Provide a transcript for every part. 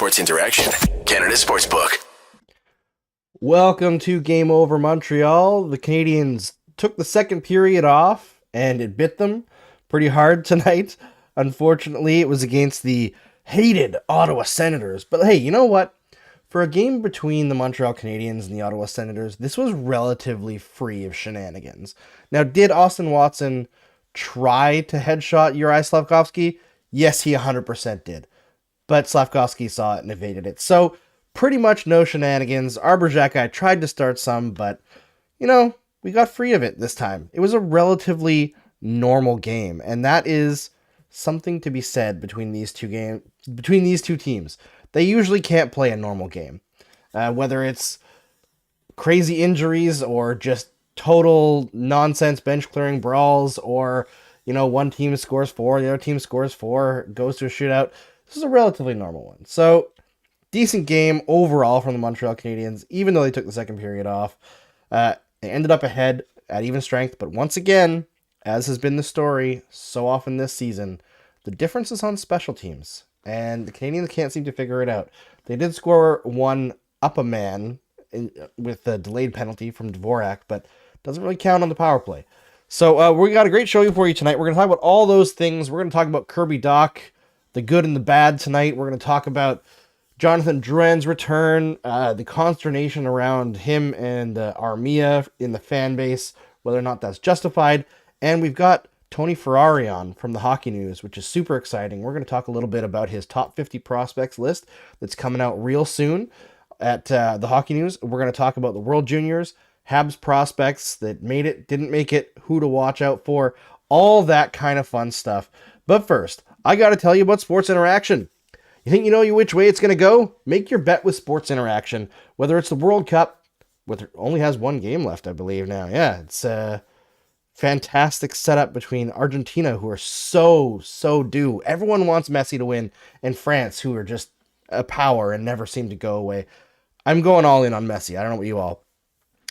Sports Interaction, Canada Sportsbook. Welcome to Game Over Montreal. The Canadiens took the second period off, and it bit them pretty hard tonight. Unfortunately, it was against the hated Ottawa Senators. But hey, you know what? For a game between the Montreal Canadiens and the Ottawa Senators, this was relatively free of shenanigans. Now, did Austin Watson try to headshot Uri Slafkovsky? Yes, he 100% did. But Slafkovsky saw it and evaded it. So, pretty much no shenanigans. I tried to start some, but, we got free of it this time. It was a relatively normal game, and that is something to be said between these two teams. They usually can't play a normal game. Whether it's crazy injuries or just total nonsense bench-clearing brawls or, one team scores 4, the other team scores 4, goes to a shootout. This is a relatively normal one. So, decent game overall from the Montreal Canadiens, even though they took the second period off. They ended up ahead at even strength, but once again, as has been the story so often this season, the difference is on special teams. And the Canadiens can't seem to figure it out. They did score one up a man with a delayed penalty from Dvorak, but doesn't really count on the power play. So we got a great show for you tonight. We're going to talk about all those things. We're going to talk about Kirby Dach, the good and the bad tonight. We're going to talk about Jonathan Drouin's return, the consternation around him and Armia in the fan base, whether or not that's justified. And we've got Tony Ferrari on from the Hockey News, which is super exciting. We're going to talk a little bit about his top 50 prospects list that's coming out real soon at the Hockey News. We're going to talk about the World Juniors, Habs prospects that made it, didn't make it, who to watch out for, all that kind of fun stuff. But first, I got to tell you about Sports Interaction. You think you know which way it's going to go? Make your bet with Sports Interaction. Whether it's the World Cup, which only has one game left, I believe now. Yeah, it's fantastic setup between Argentina, who are so due. Everyone wants Messi to win, and France, who are just a power and never seem to go away. I'm going all in on Messi. I don't know what you all.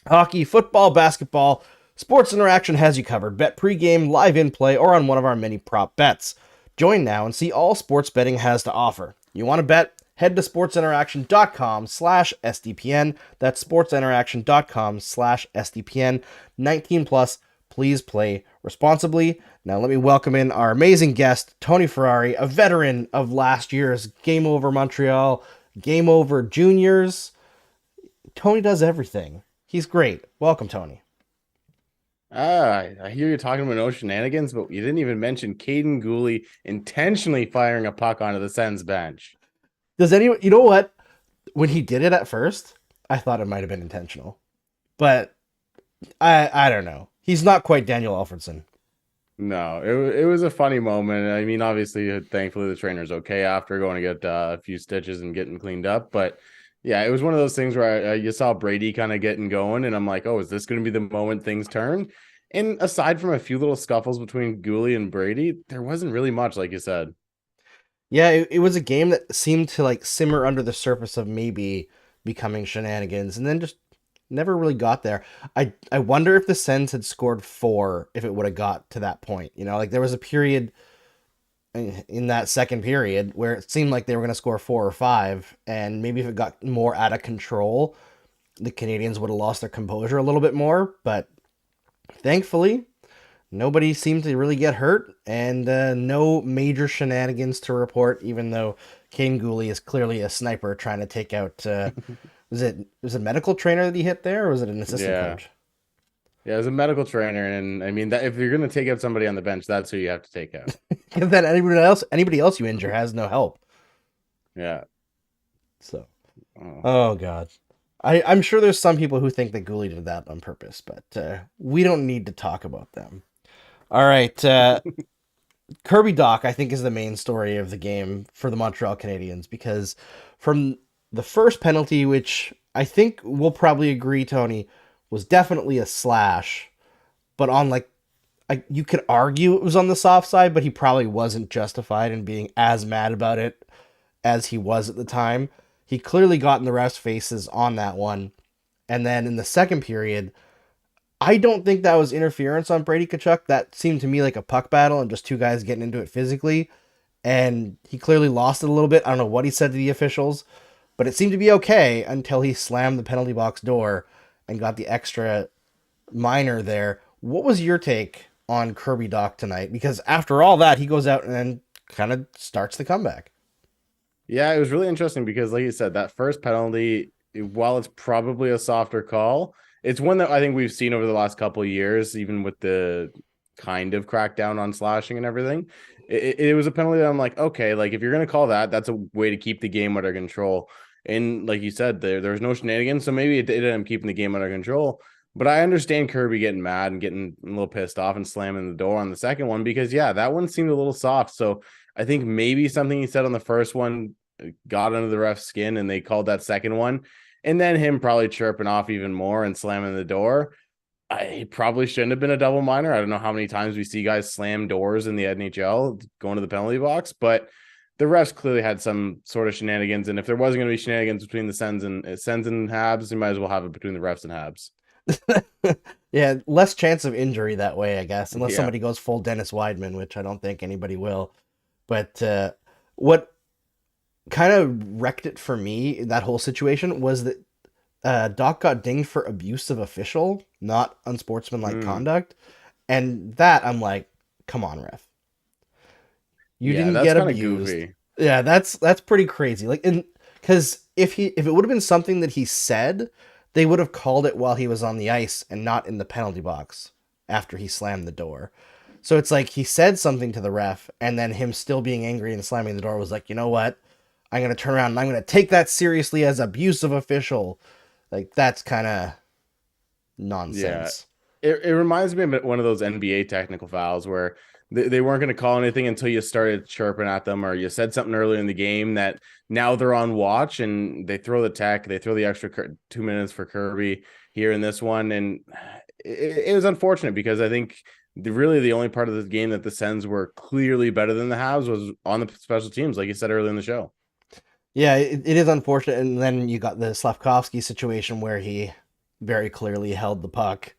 Hockey, football, basketball, Sports Interaction has you covered. Bet pregame, live in play, or on one of our many prop bets. Join now and see all sports betting has to offer. You want to bet? Head to sportsinteraction.com/SDPN. That's sportsinteraction.com/SDPN. 19 plus. Please play responsibly. Now let me welcome in our amazing guest, Tony Ferrari, a veteran of last year's Game Over Montreal, Game Over Juniors. Tony does everything. He's great. Welcome, Tony. I hear you talking about no shenanigans, but you didn't even mention Caden Gooley intentionally firing a puck onto the Sens bench. Does anyone, you know what? When he did it at first, I thought it might have been intentional. But I don't know. He's not quite Daniel Alfredson. No, it was a funny moment. I mean, obviously, thankfully, the trainer's okay after going to get a few stitches and getting cleaned up. But yeah, it was one of those things where you saw Brady kind of getting going, and I'm like, oh, is this going to be the moment things turn? And aside from a few little scuffles between Gooley and Brady, there wasn't really much, like you said. Yeah, it was a game that seemed to simmer under the surface of maybe becoming shenanigans, and then just never really got there. I wonder if the Sens had scored 4 if it would have got to that point. There was a period in that second period where it seemed like they were going to score 4 or 5, and maybe if it got more out of control, the Canadiens would have lost their composure a little bit more. But thankfully, nobody seemed to really get hurt, and no major shenanigans to report, even though Caden Gooley is clearly a sniper trying to take out... was it a medical trainer that he hit there, or was it an assistant coach? Yeah, it was a medical trainer, and I mean, that if you're going to take out somebody on the bench, that's who you have to take out. Because then anybody else you injure has no help. Yeah. So, oh God. I'm sure there's some people who think that Gooley did that on purpose, but we don't need to talk about them. All right. Kirby Dach, I think, is the main story of the game for the Montreal Canadiens, because from the first penalty, which I think we'll probably agree, Tony, was definitely a slash, but on you could argue it was on the soft side, but he probably wasn't justified in being as mad about it as he was at the time. He clearly got in the refs' faces on that one. And then in the second period, I don't think that was interference on Brady Tkachuk. That seemed to me like a puck battle and just two guys getting into it physically. and he clearly lost it a little bit. I don't know what he said to the officials, but it seemed to be okay until he slammed the penalty box door and got the extra minor there. What was your take on Kirby Dach tonight? Because after all that, he goes out and then kind of starts the comeback. Yeah, it was really interesting because, like you said, that first penalty, while it's probably a softer call, it's one that I think we've seen over the last couple of years, even with the kind of crackdown on slashing and everything. It was a penalty that I'm like, okay, like if you're going to call that, that's a way to keep the game under control. And like you said, there was no shenanigans, so maybe it ended up keeping the game under control. But I understand Kirby getting mad and getting a little pissed off and slamming the door on the second one because, yeah, that one seemed a little soft. So I think maybe something he said on the first one got under the ref's skin and they called that second one. And then him probably chirping off even more and slamming the door. He probably shouldn't have been a double minor. I don't know how many times we see guys slam doors in the NHL going to the penalty box, but the refs clearly had some sort of shenanigans. And if there wasn't going to be shenanigans between the Sens and Habs, you might as well have it between the refs and Habs. Yeah, less chance of injury that way, I guess, unless somebody goes full Dennis Weidman, which I don't think anybody will. But what kind of wrecked it for me, that whole situation, was that Dach got dinged for abuse of official, not unsportsmanlike conduct. And that, I'm like, come on, ref. You didn't get abused. Goofy. Yeah, that's pretty crazy. Like, because if it would have been something that he said, they would have called it while he was on the ice and not in the penalty box after he slammed the door. So it's like he said something to the ref, and then him still being angry and slamming the door was like, you know what? I'm going to turn around and I'm going to take that seriously as abuse of official. Like, that's kind of nonsense. Yeah. It reminds me of one of those NBA technical fouls where they weren't going to call anything until you started chirping at them or you said something earlier in the game that now they're on watch and they throw the extra 2 minutes for Kirby here in this one. And it was unfortunate because I think the only part of this game that the Sens were clearly better than the Habs was on the special teams, like you said earlier in the show. Yeah, it is unfortunate. And then you got the Slavkovsky situation where he very clearly held the puck,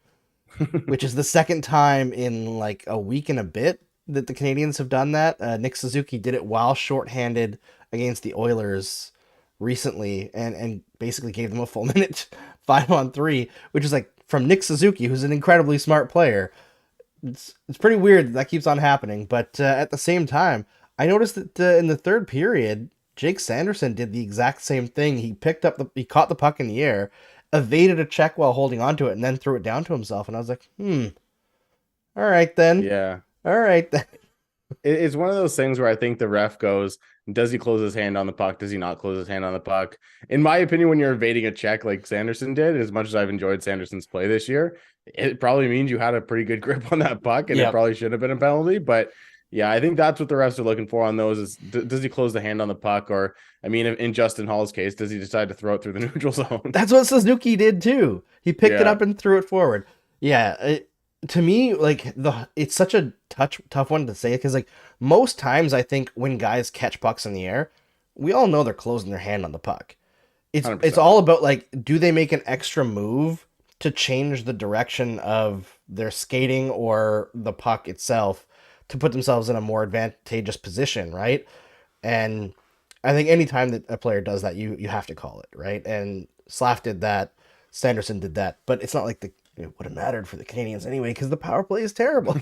which is the second time in like a week and a bit that the Canadiens have done that. Nick Suzuki did it while shorthanded against the Oilers recently and basically gave them a full minute 5-on-3, which is like from Nick Suzuki, who's an incredibly smart player. It's pretty weird that keeps on happening. But at the same time, I noticed that in the third period, Jake Sanderson did the exact same thing. He caught the puck in the air, evaded a check while holding onto it, and then threw it down to himself. And I was like, all right then. Yeah. All right then. It's one of those things where I think the ref goes, does he close his hand on the puck? Does he not close his hand on the puck? In my opinion, when you're evading a check like Sanderson did, as much as I've enjoyed Sanderson's play this year, it probably means you had a pretty good grip on that puck and it probably should have been a penalty. But yeah, I think that's what the refs are looking for on those is, does he close the hand on the puck? Or, I mean, in Justin Hall's case, does he decide to throw it through the neutral zone? That's what Suzuki did too. He picked it up and threw it forward. Yeah, to me, like, it's such a tough one to say because, like, most times I think when guys catch pucks in the air, we all know they're closing their hand on the puck. It's all about, like, do they make an extra move to change the direction of their skating or the puck itself to put themselves in a more advantageous position, right? And I think anytime that a player does that, you have to call it, right? And Slav did that, Sanderson did that, but it's not like it would have mattered for the Canadiens anyway because the power play is terrible.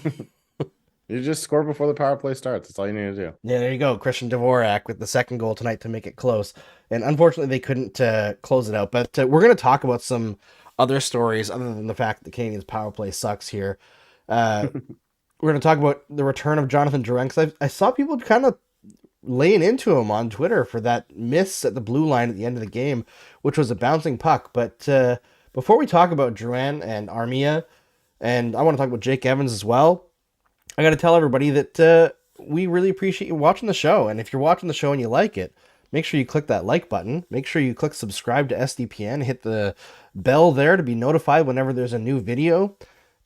You just score before the power play starts. That's all you need to do. Yeah, there you go. Christian Dvorak with the second goal tonight to make it close. And unfortunately, they couldn't close it out. But we're going to talk about some other stories other than the fact that the Canadiens' power play sucks here. We're going to talk about the return of Jonathan Drouin because I saw people kind of laying into him on Twitter for that miss at the blue line at the end of the game, which was a bouncing puck. But before we talk about Drouin and Armia, and I want to talk about Jake Evans as well, I got to tell everybody that we really appreciate you watching the show. And if you're watching the show and you like it, make sure you click that like button. Make sure you click subscribe to SDPN. Hit the bell there to be notified whenever there's a new video.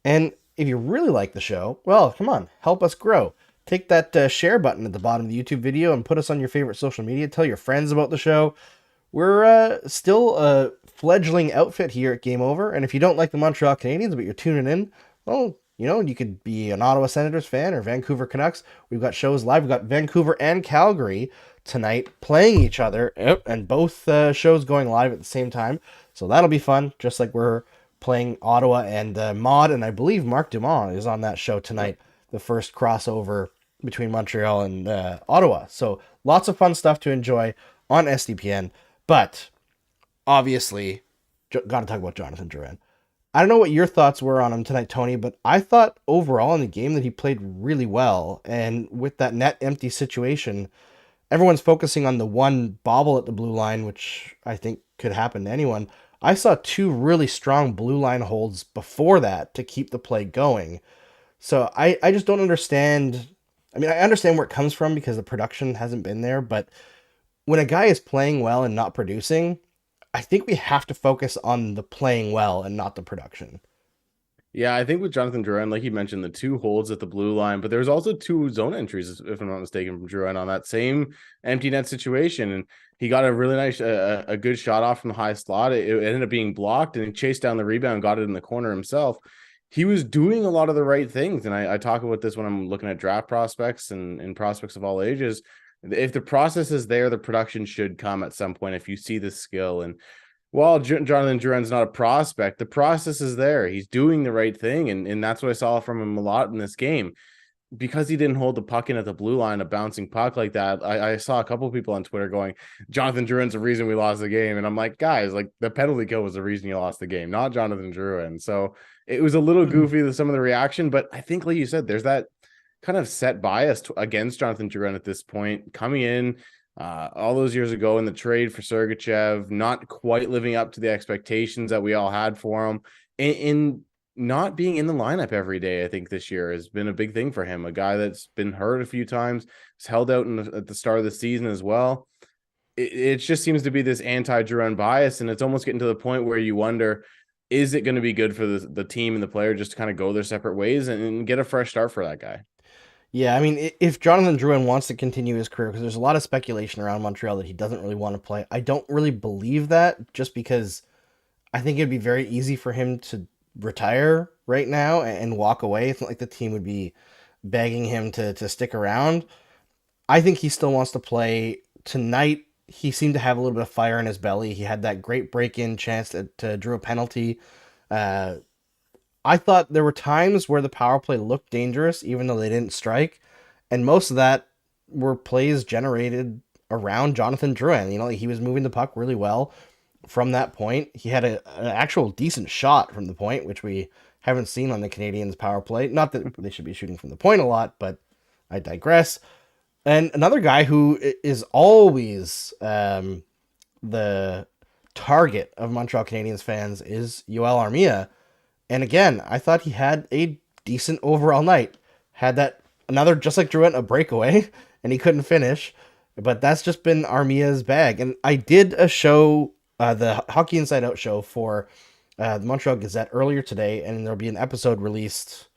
And if you really like the show, well, come on, help us grow. Take that share button at the bottom of the YouTube video and put us on your favorite social media. Tell your friends about the show. We're still a fledgling outfit here at Game Over. And if you don't like the Montreal Canadiens, but you're tuning in, well, You could be an Ottawa Senators fan or Vancouver Canucks. We've got shows live. We've got Vancouver and Calgary tonight playing each other, and both shows going live at the same time. So that'll be fun, just like we're playing Ottawa and Mod, and I believe Mark Dumont is on that show tonight, the first crossover between Montreal and Ottawa. So lots of fun stuff to enjoy on SDPN. But obviously, got to talk about Jonathan Drouin. I don't know what your thoughts were on him tonight, Tony, but I thought overall in the game that he played really well. And with that net empty situation, everyone's focusing on the one bobble at the blue line, which I think could happen to anyone. I saw two really strong blue line holds before that to keep the play going. So I just don't understand. I mean, I understand where it comes from because the production hasn't been there, but when a guy is playing well and not producing, I think we have to focus on the playing well and not the production. Yeah, I think with Jonathan Drouin, like you mentioned, the two holds at the blue line, but there's also two zone entries, if I'm not mistaken, from Drouin on that same empty net situation. And he got a really nice, a good shot off from the high slot. It ended up being blocked, and he chased down the rebound, got it in the corner himself. He was doing a lot of the right things. And I talk about this when I'm looking at draft prospects and prospects of all ages. If the process is there, the production should come at some point if you see the skill. And while Jonathan Drouin's not a prospect, the process is there. He's doing the right thing, and that's what I saw from him a lot in this game. Because he didn't hold the puck in at the blue line, a bouncing puck like that, I saw a couple of people on Twitter going, Jonathan Drouin's the reason we lost the game. And I'm like, guys, like the penalty kill was the reason you lost the game, not Jonathan Drouin. So it was a little goofy with some of the reaction, but I think, like you said, there's that kind of set bias against Jonathan Drouin at this point, coming in all those years ago in the trade for Sergachev, not quite living up to the expectations that we all had for him, and not being in the lineup every day. I think this year has been a big thing for him. A guy that's been hurt a few times, has held out at the start of the season as well. It just seems to be this anti-Drouin bias, and it's almost getting to the point where you wonder, is it going to be good for the team and the player just to kind of go their separate ways and get a fresh start for that guy? Yeah, I mean, if Jonathan Drouin wants to continue his career, because there's a lot of speculation around Montreal that he doesn't really want to play, I don't really believe that, just because I think it'd be very easy for him to retire right now and walk away. It's not like the team would be begging him to stick around. I think he still wants to play. Tonight, he seemed to have a little bit of fire in his belly. He had that great break-in chance to drew a penalty. Uh, I thought there were times where the power play looked dangerous, even though they didn't strike, and most of that were plays generated around Jonathan Drouin. He was moving the puck really well from that point. He had an actual decent shot from the point, which we haven't seen on the Canadiens power play. Not that they should be shooting from the point a lot, but I digress. And another guy who is always the target of Montreal Canadiens fans is Yoel Armia. And again, I thought he had a decent overall night. Had that another, just like Drouin, a breakaway, and he couldn't finish. But that's just been Armia's bag. And I did a show, the Hockey Inside Out show for the Montreal Gazette earlier today, and there'll be an episode released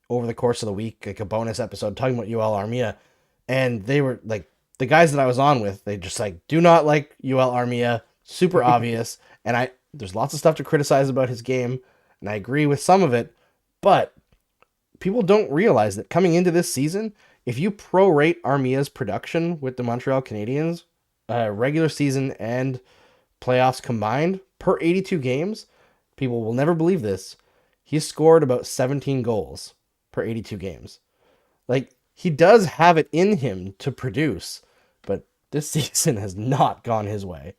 over the course of the week, like a bonus episode talking about Yoel Armia. And they were like, the guys that I was on with, they just like, do not like Yoel Armia, super obvious. And there's lots of stuff to criticize about his game, and I agree with some of it, but people don't realize that coming into this season, if you prorate Armia's production with the Montreal Canadiens, regular season and playoffs combined, per 82 games, people will never believe this, he's scored about 17 goals per 82 games. Like, he does have it in him to produce, but this season has not gone his way.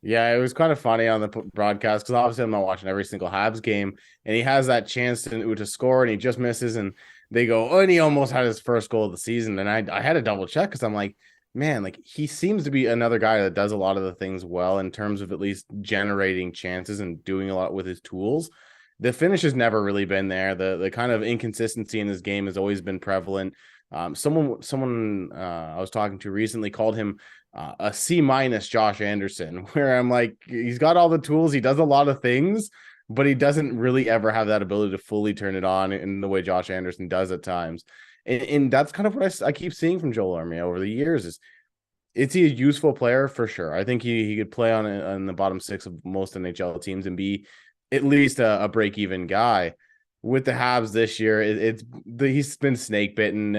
Yeah, it was kind of funny on the broadcast because obviously I'm not watching every single Habs game, and he has that chance to score and he just misses, and they go, oh, and he almost had his first goal of the season. And I had to double check because I'm like, man, like he seems to be another guy that does a lot of the things well in terms of at least generating chances and doing a lot with his tools. The finish has never really been there. The kind of inconsistency in his game has always been prevalent. Someone I was talking to recently called him a C- Josh Anderson, where I'm like, he's got all the tools, he does a lot of things, but he doesn't really ever have that ability to fully turn it on in the way Josh Anderson does at times. And that's kind of what I keep seeing from Joel Armia over the years. Is he a useful player? For sure. I think he could play on the bottom six of most NHL teams and be at least a break-even guy. with the Habs this year, he's been snake bitten.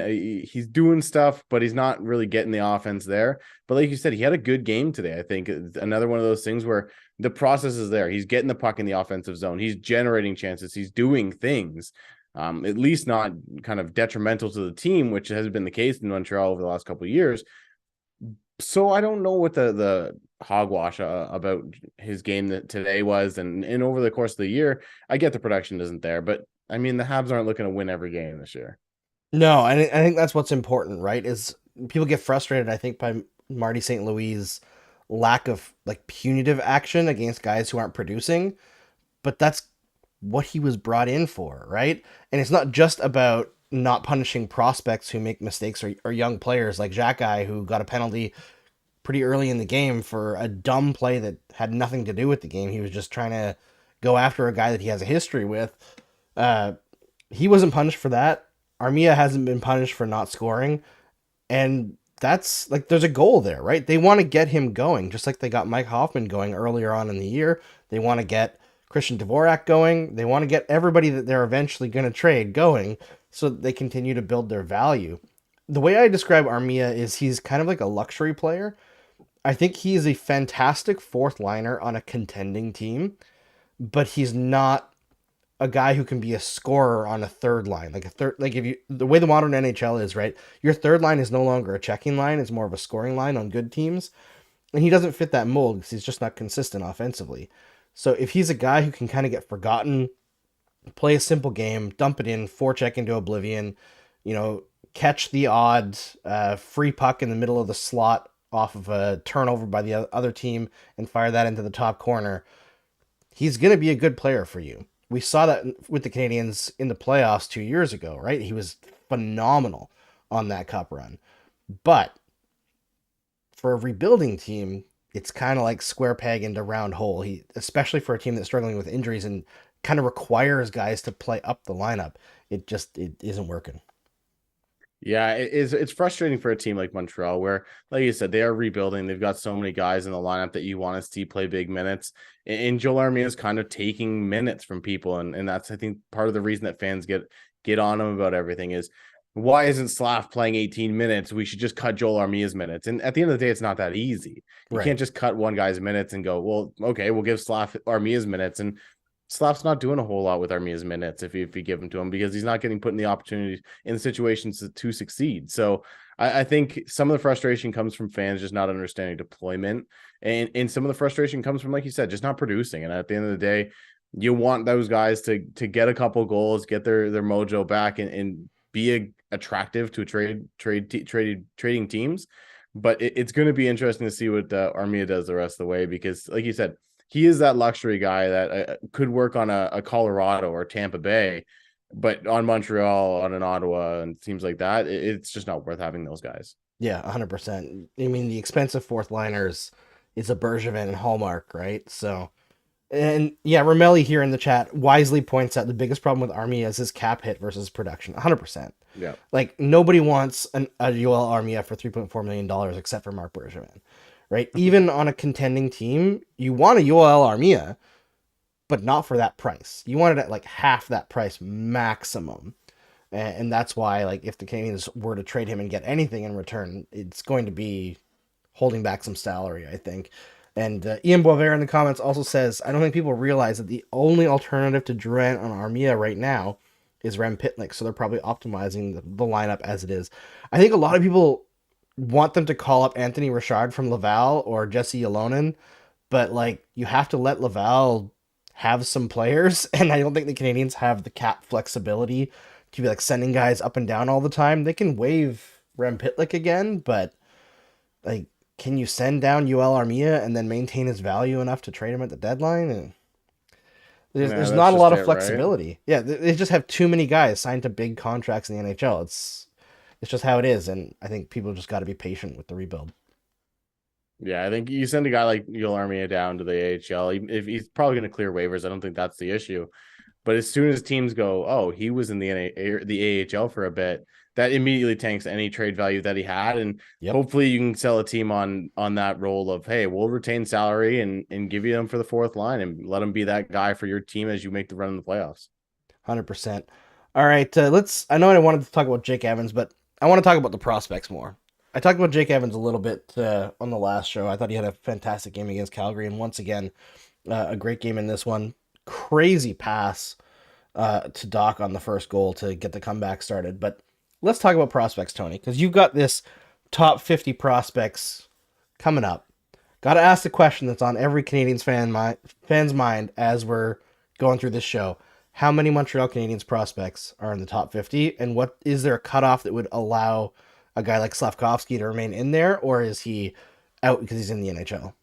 He's doing stuff, but he's not really getting the offense there. But like you said, he had a good game today. I think it's another one of those things where the process is there. He's getting the puck in the offensive zone. He's generating chances. He's doing things, at least not kind of detrimental to the team, which has been the case in Montreal over the last couple of years. So I don't know what the hogwash about his game that today was, and over the course of the year, I get the production isn't there, but I mean the Habs aren't looking to win every game this year. No, I think that's what's important, right? Is people get frustrated, I think, by Marty St. Louis' lack of like punitive action against guys who aren't producing, but that's what he was brought in for, right? And it's not just about not punishing prospects who make mistakes or young players like Xhekaj, who got a penalty pretty early in the game for a dumb play that had nothing to do with the game. He was just trying to go after a guy that he has a history with. Uh, he wasn't punished for that. Armia hasn't been punished for not scoring. And that's like, there's a goal there, right? They want to get him going, just like they got Mike Hoffman going earlier on in the year. They want to get Christian Dvorak going. They want to get everybody that they're eventually going to trade going so that they continue to build their value. The way I describe Armia is he's kind of like a luxury player. I think he is a fantastic fourth liner on a contending team, but he's not a guy who can be a scorer on a third line. Like a third, like if you, the way the modern NHL is, right? Your third line is no longer a checking line, it's more of a scoring line on good teams. And he doesn't fit that mold because he's just not consistent offensively. So if he's a guy who can kind of get forgotten, play a simple game, dump it in, forecheck into oblivion, catch the odd free puck in the middle of the slot off of a turnover by the other team and fire that into the top corner, he's going to be a good player for you. We saw that with the Canadiens in the playoffs 2 years ago, right? He was phenomenal on that cup run. But for a rebuilding team, it's kind of like square peg into round hole. Especially for a team that's struggling with injuries and kind of requires guys to play up the lineup. It isn't working. Yeah, it's frustrating for a team like Montreal, where, like you said, they are rebuilding. They've got so many guys in the lineup that you want to see play big minutes. And Joel Armia is kind of taking minutes from people. And that's, I think, part of the reason that fans get on him about everything is, why isn't Slav playing 18 minutes? We should just cut Joel Armia's minutes. And at the end of the day, it's not that easy. You can't just cut one guy's minutes and go, well, okay, we'll give Slav Armia's minutes. And Slav's not doing a whole lot with Armia's minutes if you give them to him, because he's not getting put in the opportunities in the situations to succeed. So I think some of the frustration comes from fans just not understanding deployment, and some of the frustration comes from, like you said, just not producing. And at the end of the day, you want those guys to get a couple goals, get their mojo back, and be attractive to trading teams. But it's going to be interesting to see what Armia does the rest of the way, because, like you said, he is that luxury guy that could work on a Colorado or Tampa Bay, but on Montreal, on an Ottawa, and teams like that, it's just not worth having those guys. Yeah, 100%. I mean, the expensive fourth liners is a Bergevin and Hallmark, right? So, and yeah, Romelli here in the chat wisely points out the biggest problem with Armia is his cap hit versus production. 100%. Yeah. Like, nobody wants a Yoel Armia for $3.4 million except for Marc Bergevin. Right? Even on a contending team, you want a Yoel Armia, but not for that price. You want it at like half that price maximum. And that's why, like, if the Canadiens were to trade him and get anything in return, it's going to be holding back some salary, I think. And Ian Boisvert in the comments also says, I don't think people realize that the only alternative to Drouin on Armia right now is Rem Pitlick. So they're probably optimizing the lineup as it is. I think a lot of people want them to call up Anthony Richard from Laval or Jesse Ylonen, but like, you have to let Laval have some players, and I don't think the Canadiens have the cap flexibility to be like sending guys up and down all the time. They can waive Rem Pitlick again, but like, can you send down Yoel Armia and then maintain his value enough to trade him at the deadline? And there's not a lot of flexibility. Right? Yeah, they just have too many guys signed to big contracts in the NHL. It's just how it is, and I think people just got to be patient with the rebuild. Yeah, I think you send a guy like Yoel Armia down to the AHL, if he's probably going to clear waivers. I don't think that's the issue. But as soon as teams go, oh, he was in the AHL for a bit, that immediately tanks any trade value that he had. And hopefully you can sell a team on that role of, hey, we'll retain salary and give you them for the fourth line and let him be that guy for your team as you make the run in the playoffs. 100%. All right, I know I wanted to talk about Jake Evans, but I want to talk about the prospects more. I talked about Jake Evans a little bit on the last show. I thought he had a fantastic game against Calgary, and once again, a great game in this one. Crazy pass to Dach on the first goal to get the comeback started. But let's talk about prospects, Tony, because you've got this top 50 prospects coming up. Got to ask the question that's on every fan's mind as we're going through this show. How many Montreal Canadiens prospects are in the top 50, and what is there a cutoff that would allow a guy like Slavkovsky to remain in there, or is he out because he's in the NHL?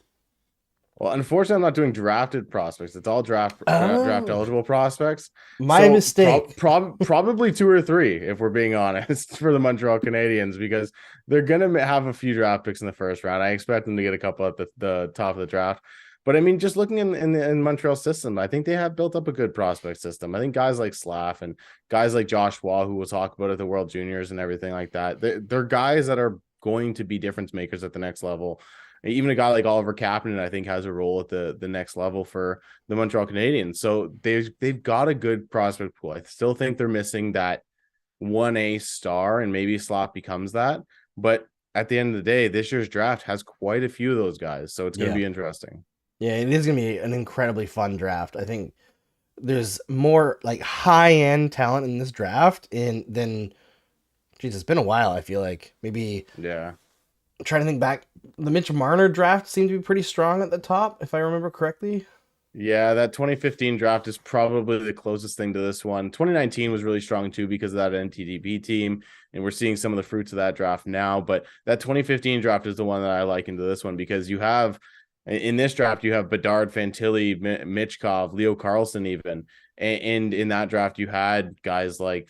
Well, unfortunately, I'm not doing drafted prospects. It's all draft Oh, eligible prospects. my So mistake. probably two or three, if we're being honest, for the Montreal Canadiens, because they're gonna have a few draft picks in the first round. I expect them to get a couple at the top of the draft. But I mean, just looking in Montreal's system, I think they have built up a good prospect system. I think guys like Slav and guys like Josh Wall, who we'll talk about at the World Juniors and everything like that, they're guys that are going to be difference makers at the next level. Even a guy like Oliver Kapanen, I think, has a role at the next level for the Montreal Canadiens. So they've got a good prospect pool. I still think they're missing that 1A star, and maybe Slot becomes that. But at the end of the day, this year's draft has quite a few of those guys. So it's going to Yeah. be interesting. Yeah, it is going to be an incredibly fun draft. I think there's more like high-end talent in this draft than geez, it's been a while, I feel like. Maybe Yeah. I'm trying to think back. The Mitch Marner draft seemed to be pretty strong at the top, if I remember correctly. Yeah, that 2015 draft is probably the closest thing to this one. 2019 was really strong too because of that NTDP team, and we're seeing some of the fruits of that draft now. But that 2015 draft is the one that I like into this one because you have in this draft you have Bedard, Fantilli, Mitchkov, Leo Carlson, even, and in that draft you had guys like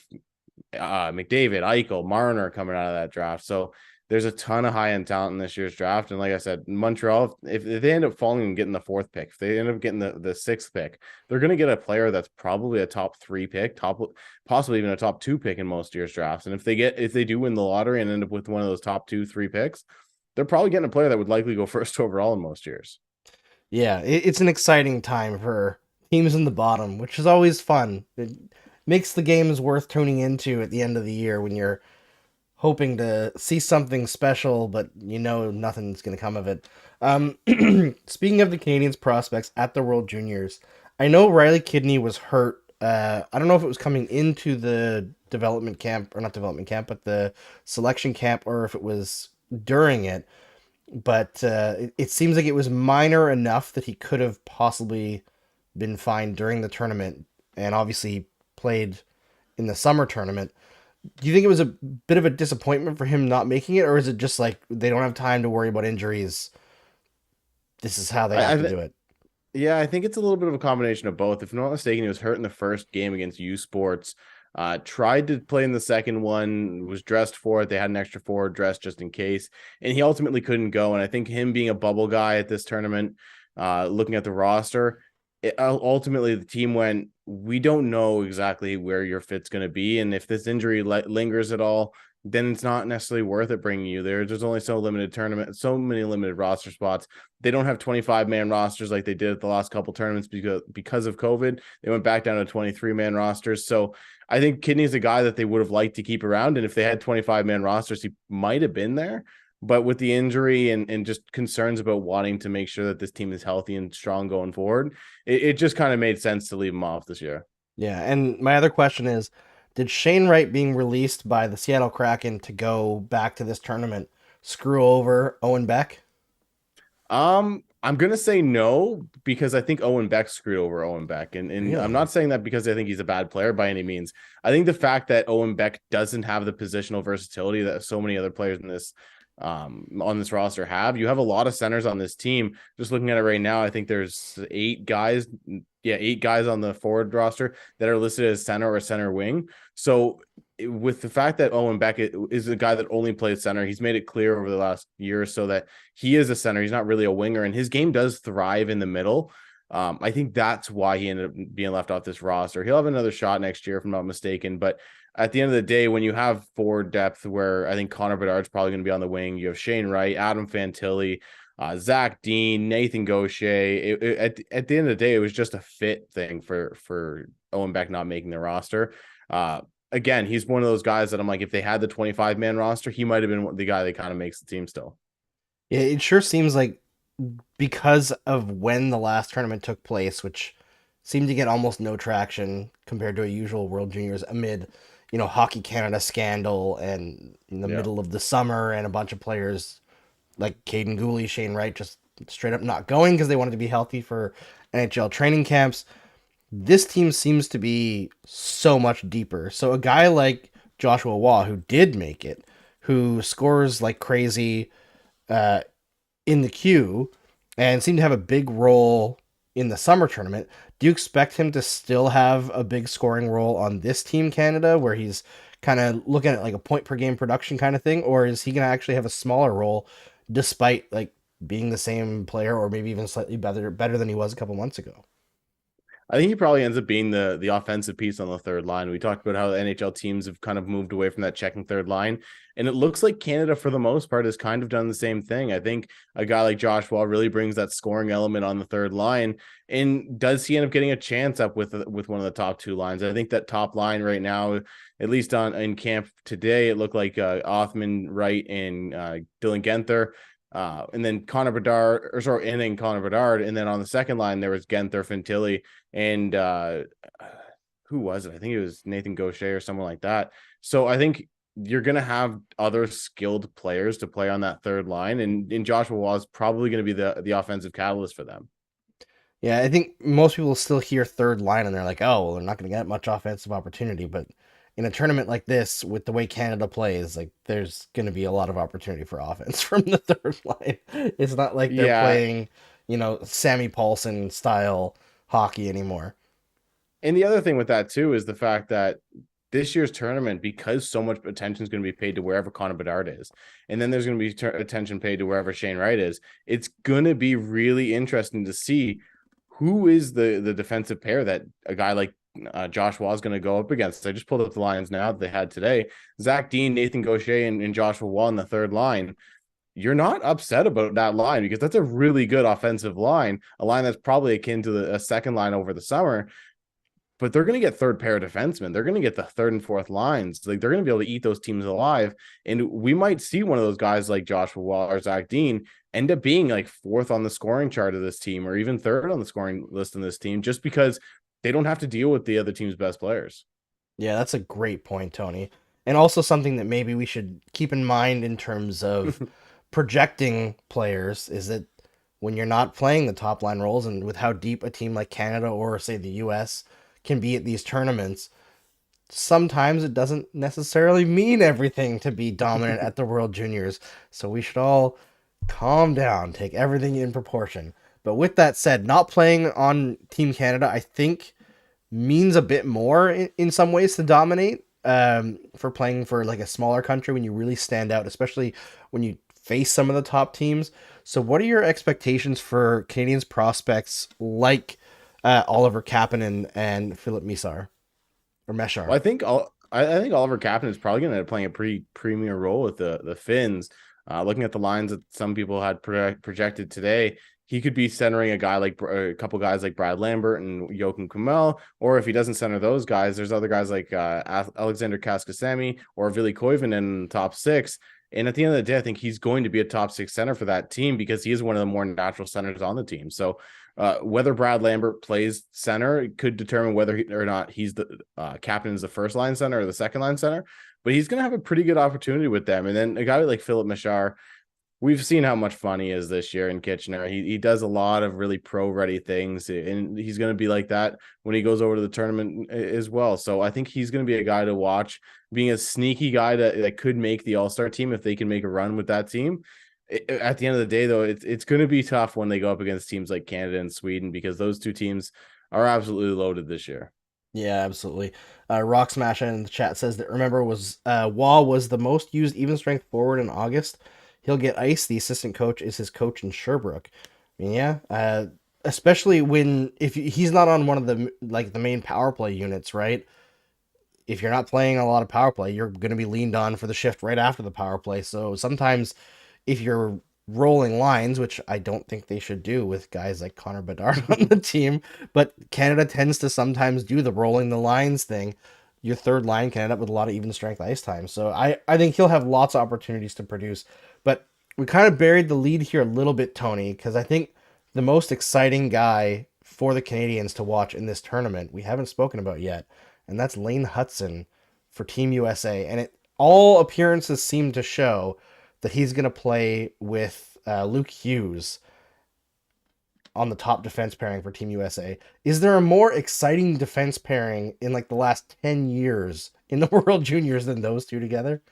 McDavid, Eichel, Marner coming out of that draft. So there's a ton of high-end talent in this year's draft. And like I said, Montreal, if they end up falling and getting the fourth pick, if they end up getting the sixth pick, they're going to get a player that's probably a top 3 pick, possibly even a top 2 pick in most year's drafts. And if they do win the lottery and end up with one of those top 2-3 picks, they're probably getting a player that would likely go first overall in most years. Yeah, it's an exciting time for teams in the bottom, which is always fun. It makes the games worth tuning into at the end of the year when you're hoping to see something special, but you know nothing's going to come of it. Speaking of the Canadiens prospects at the World Juniors, I know Riley Kidney was hurt. I don't know if it was coming into the development camp, or not development camp, but the selection camp, or if it was during it. But it seems like it was minor enough that he could have possibly been fine during the tournament, and obviously played in the summer tournament. Do you think it was a bit of a disappointment for him not making it, or is it just like they don't have time to worry about injuries? This is how they have to do it. Yeah, I think it's a little bit of a combination of both. If I'm not mistaken, he was hurt in the first game against U Sports. Tried to play in the second one, was dressed for it. They had an extra forward dressed just in case, and he ultimately couldn't go. And I think him being a bubble guy at this tournament, looking at the roster, ultimately the team went, we don't know exactly where your fit's going to be, and if this injury lingers at all, then it's not necessarily worth it bringing you there. There's only so many limited roster spots. They don't have 25-man rosters like they did at the last couple tournaments because of COVID. They went back down to 23-man rosters. So I think Kidney's a guy that they would have liked to keep around, and if they had 25-man rosters, he might have been there. But with the injury and just concerns about wanting to make sure that this team is healthy and strong going forward, it just kind of made sense to leave him off this year. Yeah, and my other question is, did Shane Wright being released by the Seattle Kraken to go back to this tournament screw over Owen Beck? I'm gonna say no, because I think Owen Beck screwed over Owen Beck, and Really? I'm not saying that because I think he's a bad player by any means. I think the fact that Owen Beck doesn't have the positional versatility that so many other players in this on this roster have. You have a lot of centers on this team. Just looking at it right now, I think there's 8 guys. Yeah, 8 guys on the forward roster that are listed as center or center wing. So with the fact that Owen Beck is a guy that only plays center, he's made it clear over the last year or so that he is a center. He's not really a winger, and his game does thrive in the middle. I think that's why he ended up being left off this roster. He'll have another shot next year, if I'm not mistaken. But at the end of the day, when you have forward depth, where I think Connor Bedard's probably going to be on the wing, you have Shane Wright, Adam Fantilli, Zach Dean, Nathan Gaucher. At the end of the day, it was just a fit thing for Owen Beck not making the roster. Again, he's one of those guys that I'm like, if they had the 25-man roster, he might have been the guy that kind of makes the team still. Yeah, it sure seems like because of when the last tournament took place, which seemed to get almost no traction compared to a usual World Juniors amid, Hockey Canada scandal and in the Yeah. middle of the summer and a bunch of players like Caden Gooley, Shane Wright just straight up not going because they wanted to be healthy for NHL training camps. This team seems to be so much deeper. So a guy like Joshua Waugh, who did make it, who scores like crazy uh, in the queue and seemed to have a big role in the summer tournament. Do you expect him to still have a big scoring role on this Team Canada where he's kind of looking at like a point per game production kind of thing? Or is he going to actually have a smaller role despite like being the same player or maybe even slightly better than he was a couple months ago? I think he probably ends up being the offensive piece on the third line. We talked about how the NHL teams have kind of moved away from that checking third line, and it looks like Canada, for the most part, has kind of done the same thing. I think a guy like Josh Wall really brings that scoring element on the third line. And does he end up getting a chance up with one of the top two lines? I think that top line right now, at least in camp today, it looked like Othman, Wright, and Dylan Genther. And then Connor Bedard, and then Connor Bedard, and then on the second line there was Genther, Fantilli, and who was it? I think it was Nathan Gaucher or someone like that. So I think you're going to have other skilled players to play on that third line, and Joshua Waugh is probably going to be the offensive catalyst for them. Yeah, I think most people still hear third line and they're like, oh, well, they're not going to get much offensive opportunity. But in a tournament like this, with the way Canada plays, like there's going to be a lot of opportunity for offense from the third line. It's not like they're Yeah, playing, Sammy Paulson style hockey anymore. and the other thing with that too is the fact that this year's tournament, because so much attention is going to be paid to wherever Connor Bedard is, and then there's going to be attention paid to wherever Shane Wright is, it's going to be really interesting to see who is the defensive pair that a guy like Josh Waugh is going to go up against. I just pulled up the lines now that they had today. Zach Dean, Nathan Gaucher, and Joshua Waugh on the third line. You're not upset about that line because that's a really good offensive line, a line that's probably akin to a second line over the summer. But they're going to get third pair defensemen. They're going to get the third and fourth lines. Like they're going to be able to eat those teams alive. And we might see one of those guys like Joshua Waugh or Zach Dean end up being like fourth on the scoring chart of this team, or even third on the scoring list in this team, just because they don't have to deal with the other team's best players. Yeah, that's a great point, Tony. And also something that maybe we should keep in mind in terms of projecting players is that when you're not playing the top line roles and with how deep a team like Canada or say the US can be at these tournaments, sometimes it doesn't necessarily mean everything to be dominant at the World Juniors. So we should all calm down, take everything in proportion. But with that said, not playing on Team Canada, I think, means a bit more in some ways to dominate for playing for like a smaller country when you really stand out, especially when you face some of the top teams. So what are your expectations for Canadians prospects like Oliver Kapanen and Philip Mesar or Meshar? Well, I think Oliver Kapanen is probably going to end up playing a pretty premier role with the Finns. Looking at the lines that some people had projected today, he could be centering a couple guys like Brad Lambert and Joachim Kumel, or if he doesn't center those guys, there's other guys like Alexander Kaskasemi or Ville Koivunen in the top six. And at the end of the day, I think he's going to be a top six center for that team because he is one of the more natural centers on the team. So whether Brad Lambert plays center could determine whether or not he's the captain is the first line center or the second line center. But he's going to have a pretty good opportunity with them. And then a guy like Philip Meshar, we've seen how much fun he is this year in Kitchener. He does a lot of really pro-ready things, and he's going to be like that when he goes over to the tournament as well. So I think he's going to be a guy to watch, being a sneaky guy that could make the All-Star team if they can make a run with that team. At the end of the day, though, it's going to be tough when they go up against teams like Canada and Sweden because those two teams are absolutely loaded this year. Yeah, absolutely. Rock Smash in the chat says that remember Waugh was the most used even strength forward in August. He'll get ice. The assistant coach is his coach in Sherbrooke. I mean, yeah, especially if he's not on one of the main power play units, right? If you're not playing a lot of power play, you're going to be leaned on for the shift right after the power play. So sometimes if you're rolling lines, which I don't think they should do with guys like Connor Bedard on the team. But Canada tends to sometimes do the rolling the lines thing. Your third line can end up with a lot of even strength ice time. So I think he'll have lots of opportunities to produce. But we kind of buried the lead here a little bit, Tony, because I think the most exciting guy for the Canadians to watch in this tournament we haven't spoken about yet, and that's Lane Hutson for Team USA. And all appearances seem to show that he's going to play with Luke Hughes on the top defense pairing for Team USA. Is there a more exciting defense pairing in like the last 10 years in the World Juniors than those two together?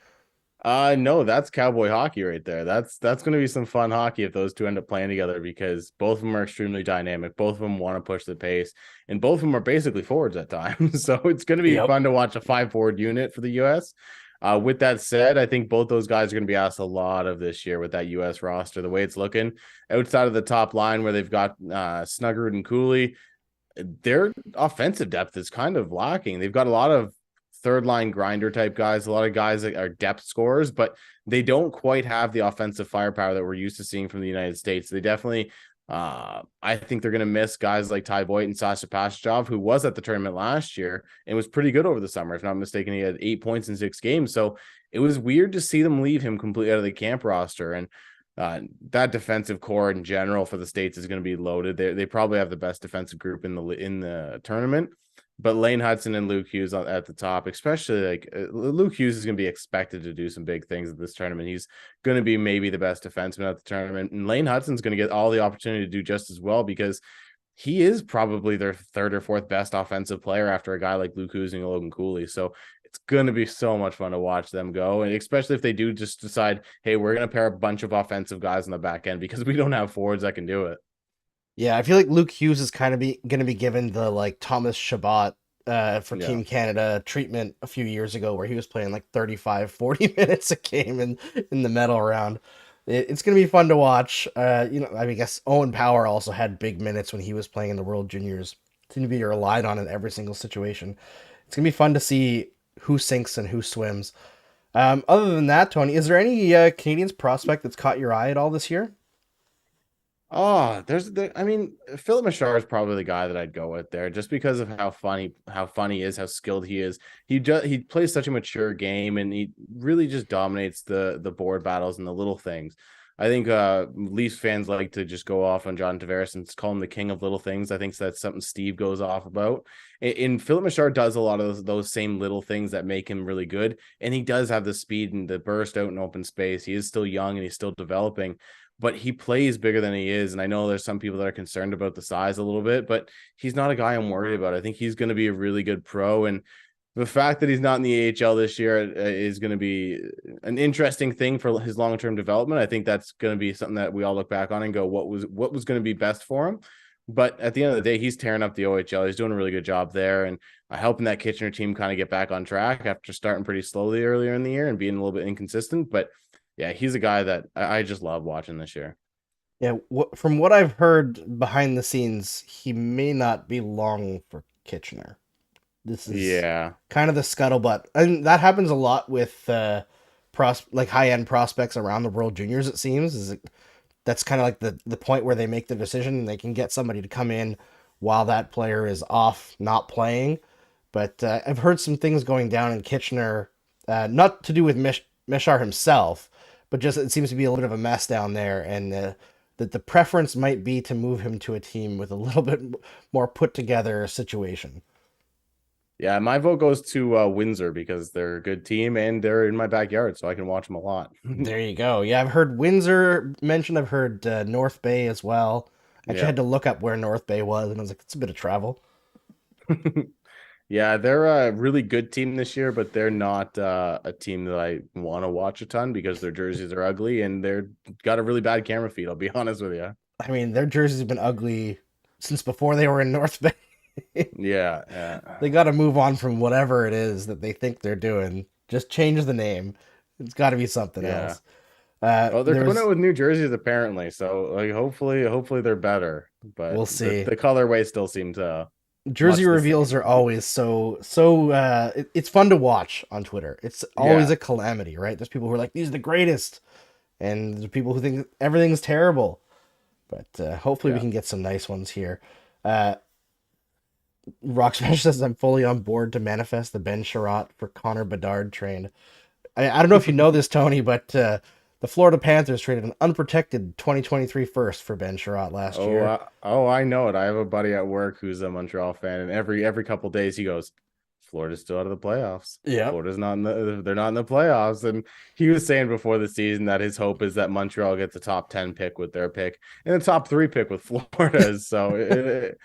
No, that's cowboy hockey right there. That's going to be some fun hockey if those two end up playing together, because both of them are extremely dynamic. Both of them want to push the pace, and both of them are basically forwards at times. So it's going to be fun to watch a 5 forward unit for the US. With that said, I think both those guys are going to be asked a lot of this year with that US roster, the way it's looking. Outside of the top line where they've got Snuggerud and Cooley, their offensive depth is kind of lacking. They've got a lot of third line grinder type guys, a lot of guys that are depth scorers, but they don't quite have the offensive firepower that we're used to seeing from the United States. They definitely, I think they're going to miss guys like Ty Voigt and Sasha Pashchov, who was at the tournament last year and was pretty good over the summer. If not mistaken, he had 8 points in 6 games. So it was weird to see them leave him completely out of the camp roster. And that defensive core in general for the States is going to be loaded. They probably have the best defensive group in the tournament. But Lane Hutson and Luke Hughes at the top, especially Luke Hughes is going to be expected to do some big things at this tournament. He's going to be maybe the best defenseman at the tournament. And Lane Hutson's going to get all the opportunity to do just as well, because he is probably their third or fourth best offensive player after a guy like Luke Hughes and Logan Cooley. So it's going to be so much fun to watch them go. And especially if they do just decide, hey, we're going to pair a bunch of offensive guys on the back end because we don't have forwards that can do it. Yeah, I feel like Luke Hughes is kind of going to be given the like Thomas Chabot for Team Canada treatment a few years ago, where he was playing like 35, 40 minutes a game in the medal round. It's going to be fun to watch. I guess Owen Power also had big minutes when he was playing in the World Juniors. Seemed to be relied on in every single situation. It's going to be fun to see who sinks and who swims. Other than that, Tony, is there any Canadiens prospect that's caught your eye at all this year? Oh, Philip Machar is probably the guy that I'd go with there, just because of how funny he is, how skilled he is. He plays such a mature game, and he really just dominates the board battles and the little things. I think Leafs fans like to just go off on John Tavares and call him the king of little things. I think that's something Steve goes off about. And Philip Machar does a lot of those same little things that make him really good. And he does have the speed and the burst out in open space. He is still young and he's still developing, but he plays bigger than he is. And I know there's some people that are concerned about the size a little bit, but he's not a guy I'm worried about. I think he's going to be a really good pro. And the fact that he's not in the AHL this year is going to be an interesting thing for his long-term development. I think that's going to be something that we all look back on and go, what was going to be best for him? But at the end of the day, he's tearing up the OHL. He's doing a really good job there, and helping that Kitchener team kind of get back on track after starting pretty slowly earlier in the year and being a little bit inconsistent. But yeah, he's a guy that I just love watching this year. Yeah, from what I've heard behind the scenes, he may not be long for Kitchener. This is kind of the scuttlebutt, and that happens a lot with high-end prospects around the World Juniors. It seems that's kind of like the point where they make the decision and they can get somebody to come in while that player is off, not playing. But I've heard some things going down in Kitchener, not to do with Mishar himself, but just it seems to be a little bit of a mess down there, and that the preference might be to move him to a team with a little bit more put together situation. Yeah, my vote goes to Windsor because they're a good team and they're in my backyard, so I can watch them a lot. There you go. Yeah, I've heard Windsor mentioned. I've heard North Bay as well. Actually, had to look up where North Bay was, and I was like, it's a bit of travel. Yeah, they're a really good team this year, but they're not a team that I want to watch a ton because their jerseys are ugly and they're got a really bad camera feed, I'll be honest with you. I mean, their jerseys have been ugly since before they were in North Bay. Yeah. They got to move on from whatever it is that they think they're doing. Just change the name. It's got to be something else. Well, they're coming out with new jerseys apparently, so like hopefully they're better. But we'll see. The colorway still seems jersey reveals are always it's fun to watch on Twitter. It's always a calamity, right? There's people who are like, these are the greatest, and there's people who think everything's terrible. But hopefully we Yeah. can get some nice ones here. Rock Smash says I'm fully on board to manifest the Ben Sherratt for Connor Bedard trade. I don't know if you know this, Tony, but the Florida Panthers traded an unprotected 2023 first for Ben Sherratt last year. I know it. I have a buddy at work who's a Montreal fan, and every couple days he goes, "Florida's still out of the playoffs. Yeah. Florida's not in they're not in the playoffs." And he was saying before the season that his hope is that Montreal gets a top 10 pick with their pick and a top 3 pick with Florida's. So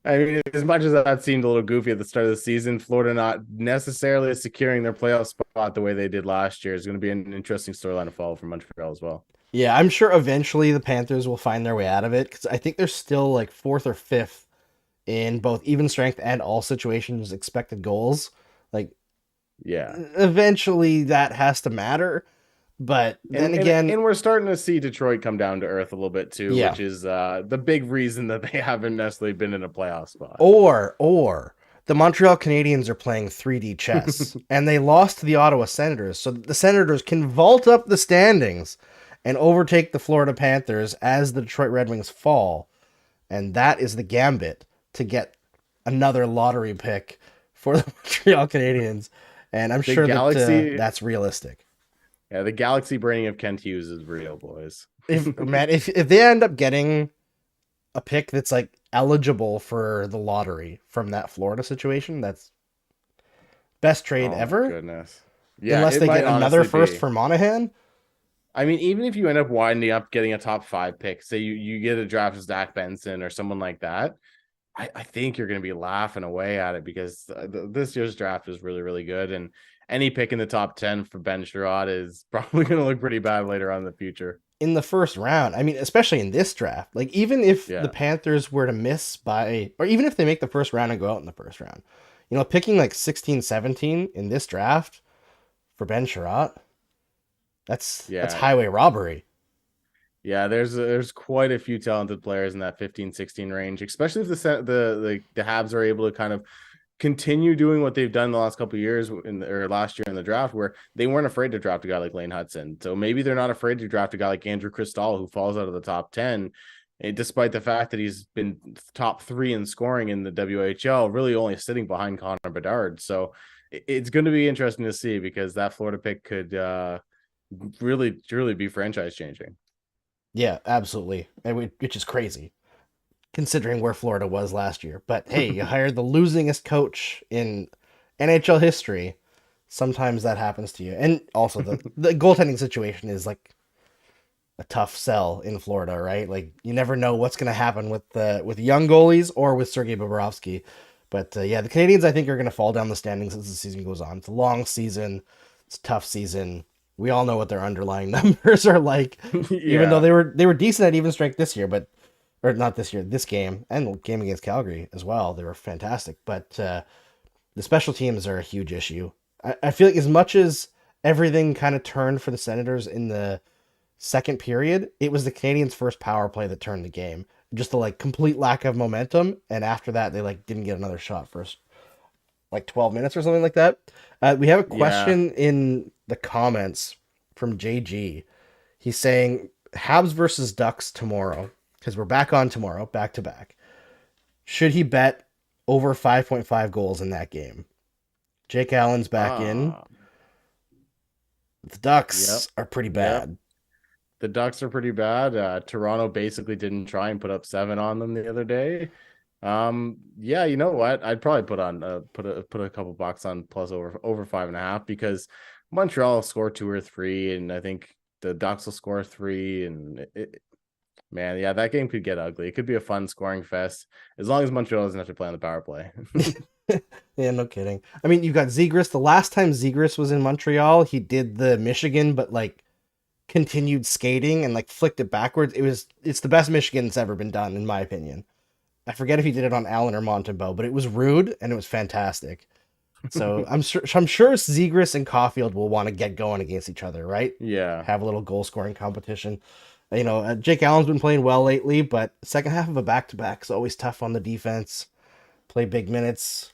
I mean, as much as that seemed a little goofy at the start of the season, Florida not necessarily securing their playoff spot the way they did last year is going to be an interesting storyline to follow for Montreal as well. Yeah, I'm sure eventually the Panthers will find their way out of it because I think they're still like fourth or fifth in both even strength and all situations expected goals. Like, Yeah. eventually that has to matter. But then again, and we're starting to see Detroit come down to earth a little bit too, Yeah. which is the big reason that they haven't necessarily been in a playoff spot. or the Montreal Canadiens are playing 3D chess and they lost to the Ottawa Senators. So the Senators can vault up the standings and overtake the Florida Panthers as the Detroit Red Wings fall. And that is the gambit to get another lottery pick for the Montreal Canadiens. And I'm sure that that's realistic. Yeah, the galaxy brain of Kent Hughes is real, boys. If they end up getting a pick that's like eligible for the lottery from that Florida situation, that's best trade ever. Goodness. Yeah, unless they get another first for Monahan. I mean, even if you end up winding up getting a top 5 pick, say you get a draft as Zach Benson or someone like that, I think you're going to be laughing away at it because this year's draft is really, really good. And any pick in the top 10 for Ben Sherratt is probably going to look pretty bad later on in the future. In the first round, I mean, especially in this draft, like even if the Panthers were to miss by, or even if they make the first round and go out in the first round, picking like 16, 17 in this draft for Ben Sherratt, that's highway robbery. Yeah, there's quite a few talented players in that 15-16 range, especially if the Habs are able to kind of continue doing what they've done the last couple of years or last year in the draft, where they weren't afraid to draft a guy like Lane Hutson. So maybe they're not afraid to draft a guy like Andrew Cristal, who falls out of the top 10, despite the fact that he's been top 3 in scoring in the WHL, really only sitting behind Connor Bedard. So it's going to be interesting to see because that Florida pick could really, truly be franchise changing. Yeah, absolutely. Which is crazy considering where Florida was last year. But hey, you hired the losingest coach in NHL history. Sometimes that happens to you. And also the goaltending situation is like a tough sell in Florida, right? Like you never know what's going to happen with young goalies or with Sergei Bobrovsky. But the Canadiens I think are going to fall down the standings as the season goes on. It's a long season. It's a tough season. We all know what their underlying numbers are like, even though they were decent at even strength this year, or not this year, this game and the game against Calgary as well. They were fantastic, but the special teams are a huge issue. I feel like as much as everything kind of turned for the Senators in the second period, it was the Canadiens' first power play that turned the game. Just the complete lack of momentum, and after that, they didn't get another shot for 12 minutes or something like that. We have a question in the comments from JG. He's saying Habs versus Ducks tomorrow, because we're back on tomorrow, back to back. Should he bet over 5.5 goals in that game? Jake Allen's back in. The Ducks are pretty bad. Yep. The Ducks are pretty bad. Toronto basically didn't try and put up 7 on them the other day. You know what? I'd probably put a couple bucks on plus over 5.5 because Montreal will score 2 or 3, and I think the Ducks will score 3. And that game could get ugly. It could be a fun scoring fest as long as Montreal doesn't have to play on the power play. Yeah, no kidding. I mean, you've got Zegras. The last time Zegras was in Montreal, he did the Michigan, but continued skating and flicked it backwards. It's the best Michigan's ever been done, in my opinion. I forget if he did it on Allen or Montembeault, but it was rude and it was fantastic. So I'm sure Zegras and Caulfield will want to get going against each other, right? Yeah. Have a little goal scoring competition. Jake Allen's been playing well lately, but second half of a back-to-back is always tough on the defense. Play big minutes.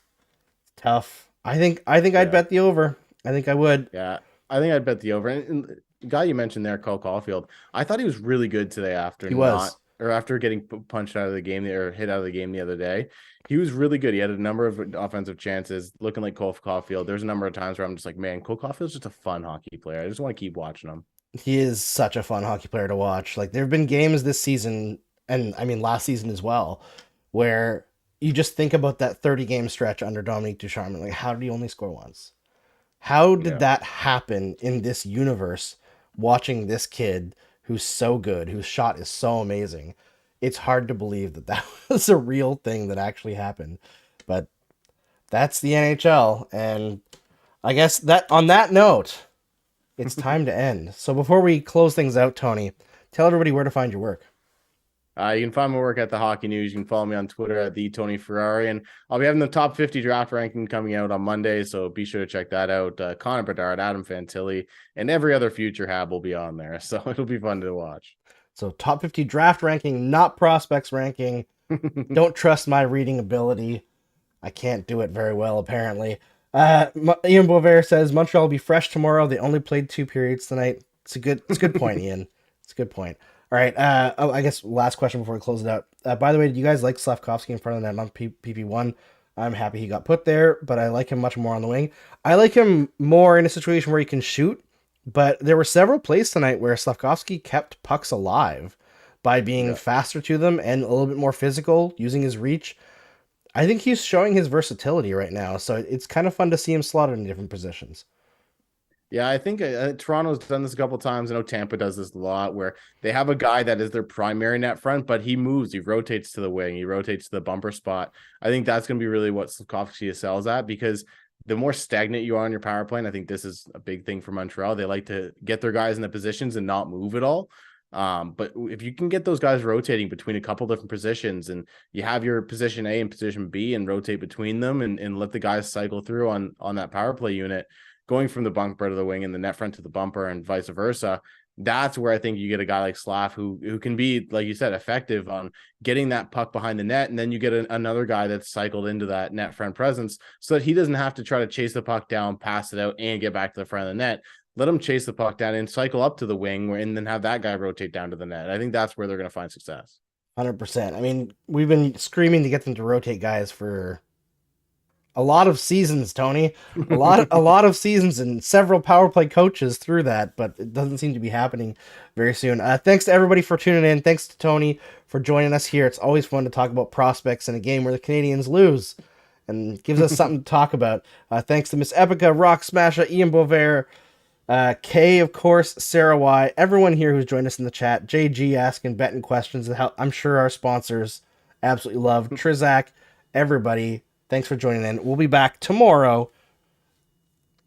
Tough. I think I'd bet the over. I think I would. Yeah. I think I'd bet the over. And guy you mentioned there, Cole Caulfield, I thought he was really good today after getting punched out of the game or hit out of the game the other day. He was really good. He had a number of offensive chances, looking like Cole Caulfield. There's a number of times where I'm just like, man, Cole Caulfield's just a fun hockey player. I just want to keep watching him. He is such a fun hockey player to watch. Like, there have been games this season, and I mean last season as well, where you just think about that 30-game stretch under Dominique Ducharme. Like, how did he only score once? How did that happen in this universe? Watching this kid who's so good, whose shot is so amazing, it's hard to believe that was a real thing that actually happened. But that's the NHL, and I guess that on that note, it's time to end. So before we close things out, Tony, tell everybody where to find your work. You can find my work at the Hockey News. You can follow me on Twitter at the Tony Ferrari, and I'll be having the top 50 draft ranking coming out on Monday, so be sure to check that out. Connor Bedard, Adam Fantilli, and every other future Hab will be on there, so it'll be fun to watch. So top 50 draft ranking, not prospects ranking. Don't trust my reading ability. I can't do it very well, apparently. Ian Boisvert says Montreal will be fresh tomorrow. They only played 2 periods tonight. It's a good point, Ian. It's a good point. All right. I guess last question before we close it out. By the way, did you guys like Slavkovsky in front of the net on PP1? I'm happy he got put there, but I like him much more on the wing. I like him more in a situation where he can shoot, but there were several plays tonight where Slavkovsky kept pucks alive by being faster to them and a little bit more physical, using his reach. I think he's showing his versatility right now, so it's kind of fun to see him slotted in different positions. Yeah, I think Toronto's done this a couple of times. I know Tampa does this a lot, where they have a guy that is their primary net front, but he moves, he rotates to the wing, he rotates to the bumper spot. I think that's going to be really what Slavkovsky excels at, because the more stagnant you are on your power play, and I think this is a big thing for Montreal, they like to get their guys in the positions and not move at all. But if you can get those guys rotating between a couple different positions, and you have your position A and position B and rotate between them and let the guys cycle through on that power play unit, going from the bumper to the wing and the net front to the bumper and vice versa, that's where I think you get a guy like Slav who can be, like you said, effective on getting that puck behind the net. And then you get another guy that's cycled into that net front presence so that he doesn't have to try to chase the puck down, pass it out, and get back to the front of the net. Let him chase the puck down and cycle up to the wing and then have that guy rotate down to the net. I think that's where they're going to find success. 100%. I mean, we've been screaming to get them to rotate guys for a lot of seasons, Tony. A lot of seasons, and several power play coaches through that, but it doesn't seem to be happening very soon. Thanks to everybody for tuning in. Thanks to Tony for joining us here. It's always fun to talk about prospects in a game where the Canadiens lose, and gives us something to talk about. Thanks to Miss Epica, Rock Smasher, Ian Boisvert, Kay, of course, Sarah Y, everyone here who's joined us in the chat, JG asking betting questions that I'm sure our sponsors absolutely love, Trizak, everybody. Thanks for joining in. We'll be back tomorrow.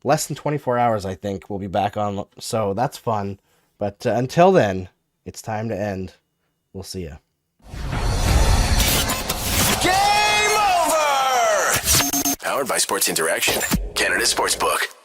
Less than 24 hours, I think, we'll be back on. So that's fun. But until then, it's time to end. We'll see you. Game over! Powered by Sports Interaction, Canada Sportsbook.